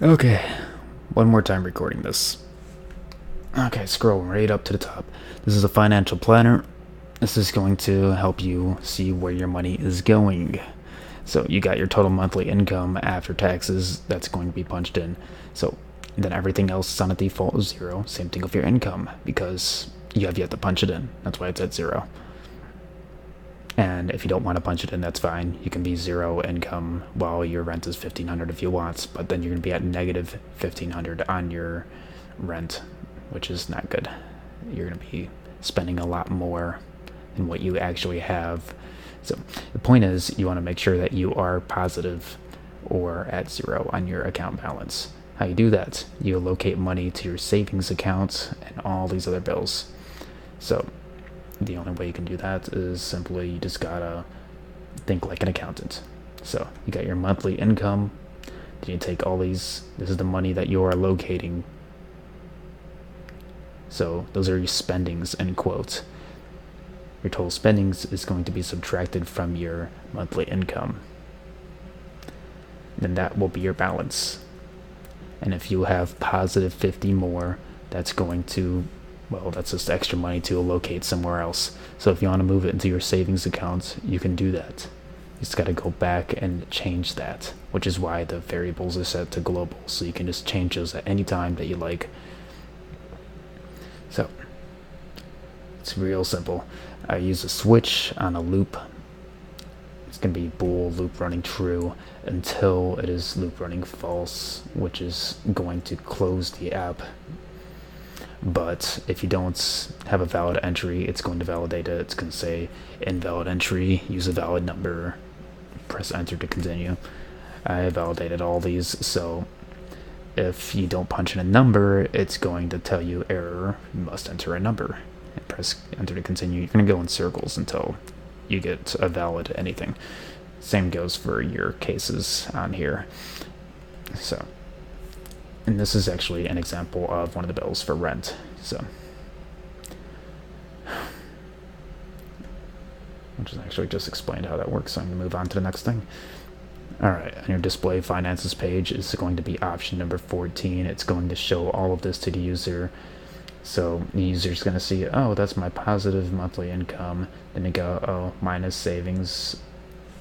Okay, one more time recording this. Okay, scroll right up to the top. This is a financial planner. This is going to help you see where your money is going. So you got your total monthly income after taxes that's going to be punched in. So then everything else is on a default is zero. Same thing with your income because you have yet to punch it in. That's why it's at zero. And if you don't want to punch it in, that's fine. You can be zero income while your rent is $1,500 if you want, but then you're going to be at negative $1,500 on your rent, which is not good. You're going to be spending a lot more than what you actually have. So the point is, you want to make sure that you are positive or at zero on your account balance. How you do that? You allocate money to your savings accounts and all these other bills. So the only way you can do that is simply you just gotta think like an accountant. So you got your monthly income, then you take all these, this is the money that you are allocating. So those are your spendings, end quote. Your total spendings is going to be subtracted from your monthly income. Then that will be your balance. And if you have positive 50 more, that's going to, well, that's just extra money to allocate somewhere else. So if you want to move it into your savings account, you can do that. You just got to go back and change that, which is why the variables are set to global. So you can just change those at any time that you like. So it's real simple. I use a switch on a loop. It's going to be bool loop running true until it is loop running false, which is going to close the app. But if you don't have a valid entry, it's going to validate it. It's going to say invalid entry, use a valid number, press enter to continue. I validated all these, so if you don't punch in a number, it's going to tell you error, you must enter a number. And press enter to continue. You're going to go in circles until you get a valid anything. Same goes for your cases on here. So, and this is actually an example of one of the bills for rent. So, which is actually just explained how that works. So I'm going to move on to the next thing. Alright, on your display finances page is going to be option number 14. It's going to show all of this to the user. So the user's going to see, oh, that's my positive monthly income. Then they go, oh, minus savings.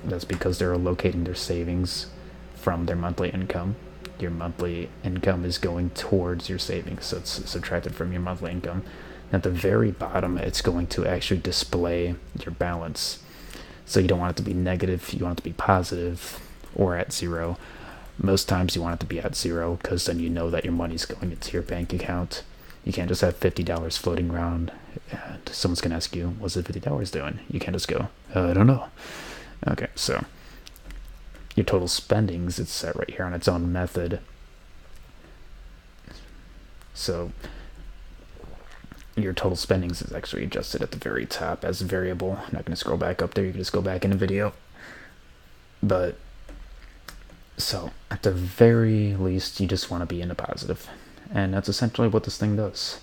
That's because they're allocating their savings from their monthly income. Your monthly income is going towards your savings, so it's subtracted from your monthly income. At the very bottom, it's going to actually display your balance. So you don't want it to be negative, you want it to be positive or at zero. Most times you want it to be at zero because then you know that your money's going into your bank account. You can't just have $50 floating around and someone's going to ask you, what's the $50 doing? You can't just go, I don't know. Okay, so your total spendings, it's set right here on its own method. So your total spendings is actually adjusted at the very top as a variable. I'm not going to scroll back up there. You can just go back in the video. But so at the very least, you just want to be in the positive. And that's essentially what this thing does.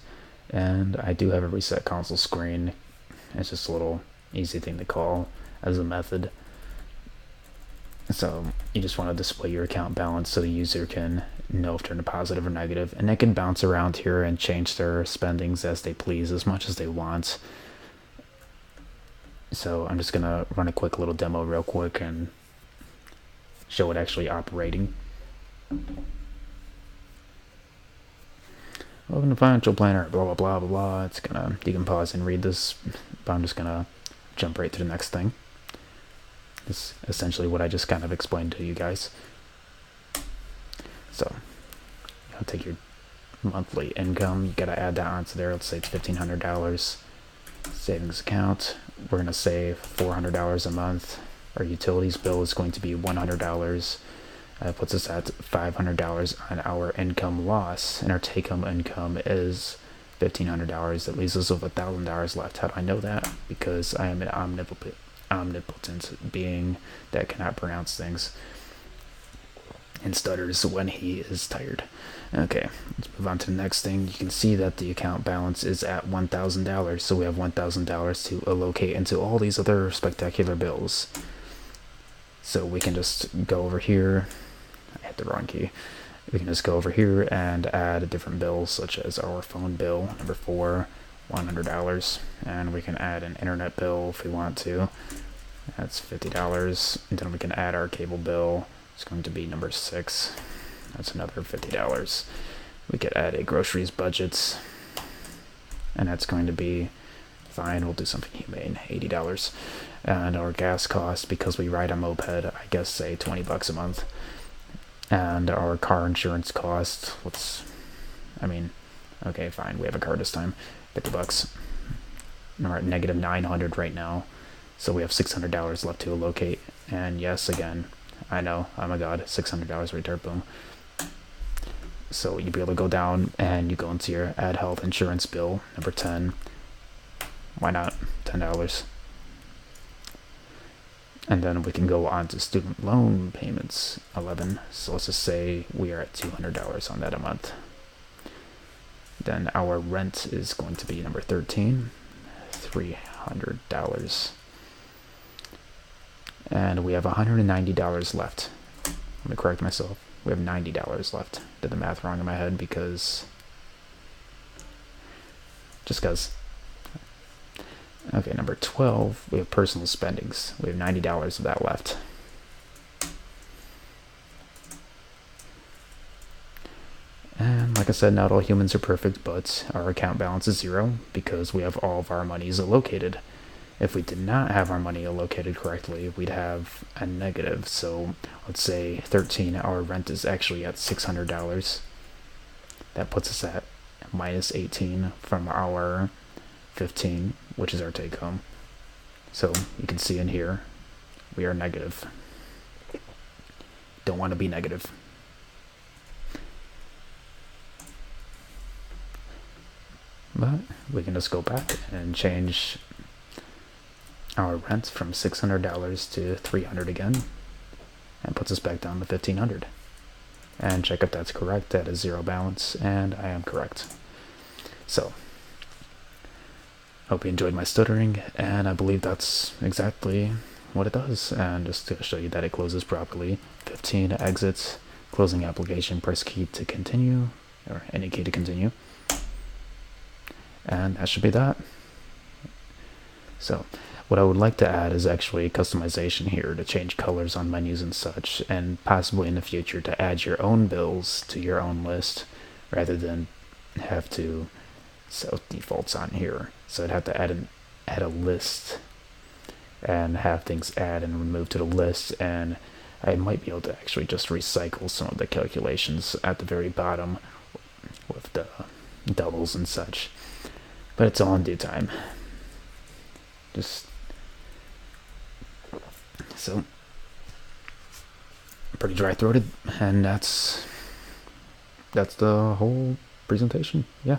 And I do have a reset console screen. It's just a little easy thing to call as a method. So you just want to display your account balance so the user can know if they're in a positive or negative, and they can bounce around here and change their spendings as they please, as much as they want. So I'm just gonna run a quick little demo real quick and show it actually operating. Welcome to Financial Planner, blah blah blah blah blah. It's gonna, you can pause and read this, but I'm just gonna jump right to the next thing. This is essentially what I just kind of explained to you guys. So, you'll take your monthly income, you gotta add that onto there. Let's say it's $1,500. Savings account, we're gonna save $400 a month. Our utilities bill is going to be $100. Puts us at $500 on our income loss, and our take-home income is $1,500. That leaves us with $1,000 left. How do I know that? Because I am an omnipotent being that cannot pronounce things and stutters when he is tired. Okay, let's move on to the next thing. You can see that the account balance is at $1,000, so we have $1,000 to allocate into all these other spectacular bills. So we can just go over here. I hit the wrong key. We can just go over here and add a different bill, such as our phone bill, number 4, $100. And we can add an internet bill if we want to. That's $50. And then we can add our cable bill. It's going to be number 6. That's another $50. We could add a groceries budget. And that's going to be fine. We'll do something humane, $80. And our gas cost, because we ride a moped, I guess say $20 a month. And our car insurance cost, okay, fine, we have a car this time, $50. We're at negative 900 right now, so we have $600 left to allocate. And yes, again, I know, oh my god, $600 right there, boom. So you'd be able to go down and you go into your add health insurance bill, number 10. Why not? $10. And then we can go on to student loan payments, 11. So let's just say we are at $200 on that a month. Then our rent is going to be number 13, $300. And we have $190 left. Let me correct myself. We have $90 left. Did the math wrong in my head because... just because. Okay, number 12, we have personal spendings. We have $90 of that left. And like I said, not all humans are perfect, but our account balance is 0 because we have all of our monies allocated. If we did not have our money allocated correctly, we'd have a negative. So let's say 13, our rent is actually at $600. That puts us at minus 18 from our 15, which is our take home. So you can see in here, we are negative. Don't want to be negative. But we can just go back and change our rent from $600 to $300 again, and puts us back down to $1,500. And check if that's correct. That is 0 balance, and I am correct. So hope you enjoyed my stuttering, and I believe that's exactly what it does. And just to show you that it closes properly, 15 exits, closing application, press key to continue, or any key to continue. And that should be that. So what I would like to add is actually customization here to change colors on menus and such, and possibly in the future to add your own bills to your own list rather than have to set defaults on here. So I'd have to add a list and have things add and remove to the list, and I might be able to actually just recycle some of the calculations at the very bottom with the doubles and such. But it's all in due time. So pretty dry-throated, and that's the whole presentation. Yeah.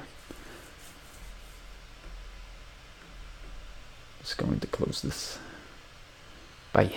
Just going to close this. Bye.